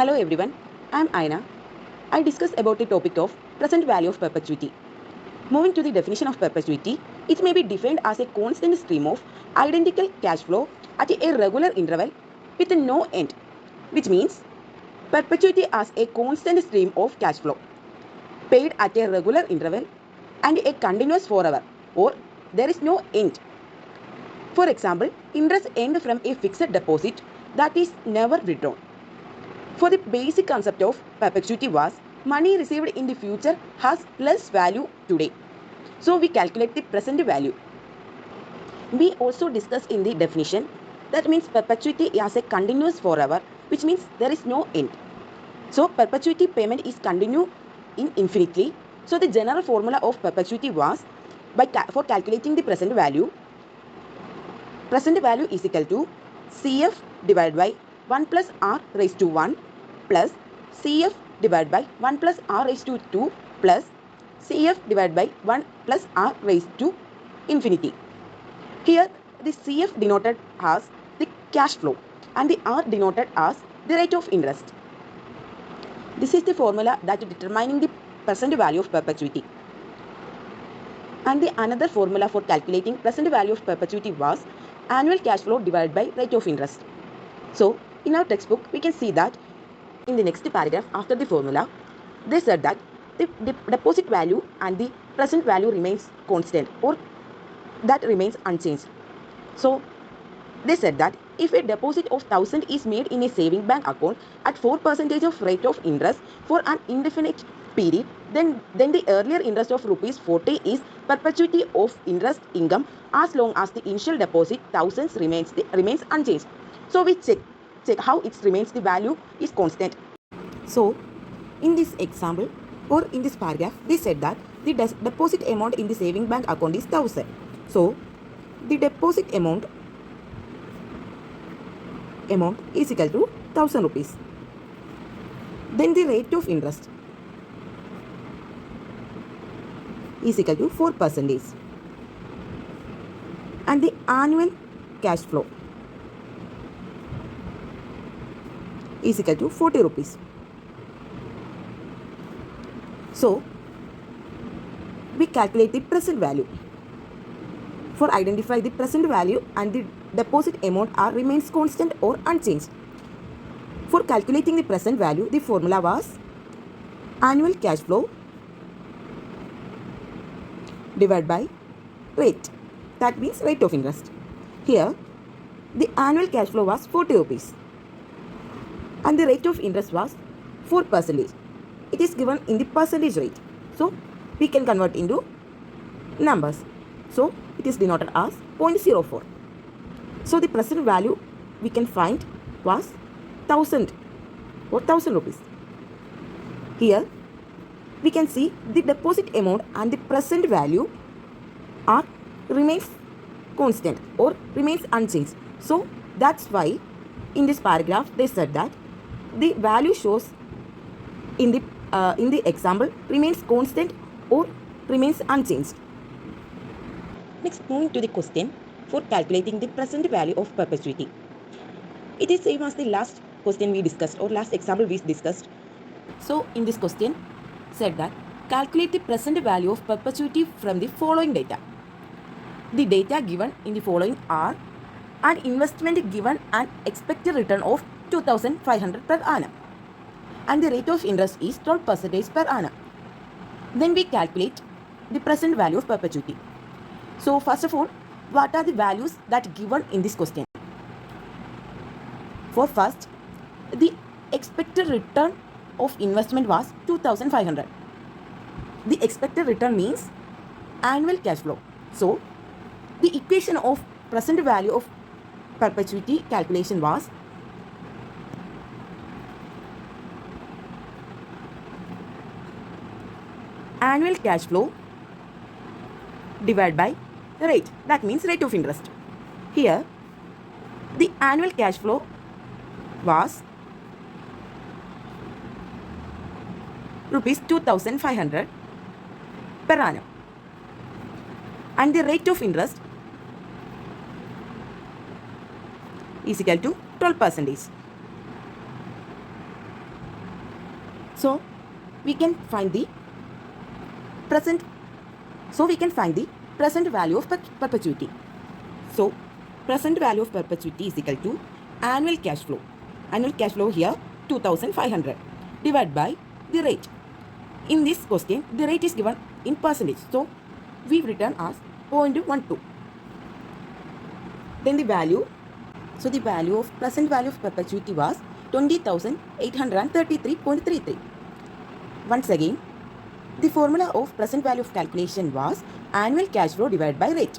Hello everyone, I am Ayana. I discuss about the topic of present value of perpetuity. Moving to the definition of perpetuity, it may be defined as a constant stream of identical cash flow at a regular interval with no end, which means perpetuity as a constant stream of cash flow paid at a regular interval and a continuous forever, or there is no end. For example, interest earned from a fixed deposit that is never withdrawn. For the basic concept of perpetuity was money received in the future has less value today. So we calculate the present value. We also discuss in the definition that means perpetuity as a continuous forever, which means there is no end. So perpetuity payment is continue in infinitely. So the general formula of perpetuity was for calculating the present value is equal to CF divided by 1 plus R raised to 1 plus CF divided by 1 plus R raised to 2 plus CF divided by 1 plus R raised to infinity. Here the CF denoted as the cash flow and the R denoted as the rate of interest. This is the formula that determining the present value of perpetuity. And the another formula for calculating present value of perpetuity was annual cash flow divided by rate of interest. So in our textbook we can see that in the next paragraph after the formula they said that the deposit value and the present value remains constant or that remains unchanged. So they said that if a deposit of 1000 is made in a saving bank account at 4% of rate of interest for an indefinite period, then the earlier interest of rupees 40 is perpetuity of interest income as long as the initial deposit thousands remains unchanged. So we check how it remains the value is constant. So in this example or in this paragraph they said that the deposit amount in the saving bank account is 1000. So the deposit amount is equal to 1000 rupees. Then the rate of interest is equal to 4%. And the annual cash flow is equal to 40 rupees. So we calculate the present value. For identify the present value and the deposit amount remains constant or unchanged. For calculating the present value, the formula was annual cash flow divided by rate. That means rate of interest. Here, the annual cash flow was 40 rupees and the rate of interest was 4%. It is given in the percentage rate. So, we can convert into numbers. So, it is denoted as 0.04. So, the present value we can find was 1000 or 1000 rupees. Here, we can see the deposit amount and the present value remains constant or remains unchanged. So, that's why in this paragraph they said that the value shows in the example remains constant or remains unchanged. Next, moving to the question for calculating the present value of perpetuity. It is same as the last question we discussed or last example we discussed. So in this question said that calculate the present value of perpetuity from the following data. The data given in the following are an investment given an expected return of 2500 per annum and the rate of interest is 12% per annum. Then we calculate the present value of perpetuity. So first of all, what are the values that given in this question? For first, the expected return of investment was 2500. The expected return means annual cash flow. So the equation of present value of perpetuity calculation was annual cash flow divided by the rate. That means rate of interest. Here, the annual cash flow was rupees 2500 per annum and the rate of interest is equal to 12%. So we can find the present present value of perpetuity. So present value of perpetuity is equal to annual cash flow. Annual cash flow here 2500 divided by the rate. In this question, the rate is given in percentage. So we've written as 0.12. Then the value. So the value of present value of perpetuity was 20,833.33. Once again, the formula of present value of calculation was annual cash flow divided by rate.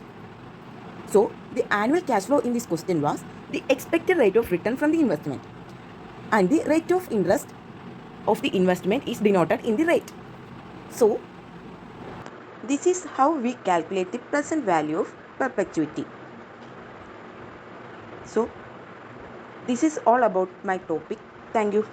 So the annual cash flow in this question was the expected rate of return from the investment, and the rate of interest of the investment is denoted in the rate. So this is how we calculate the present value of perpetuity. So this is all about my topic. Thank you.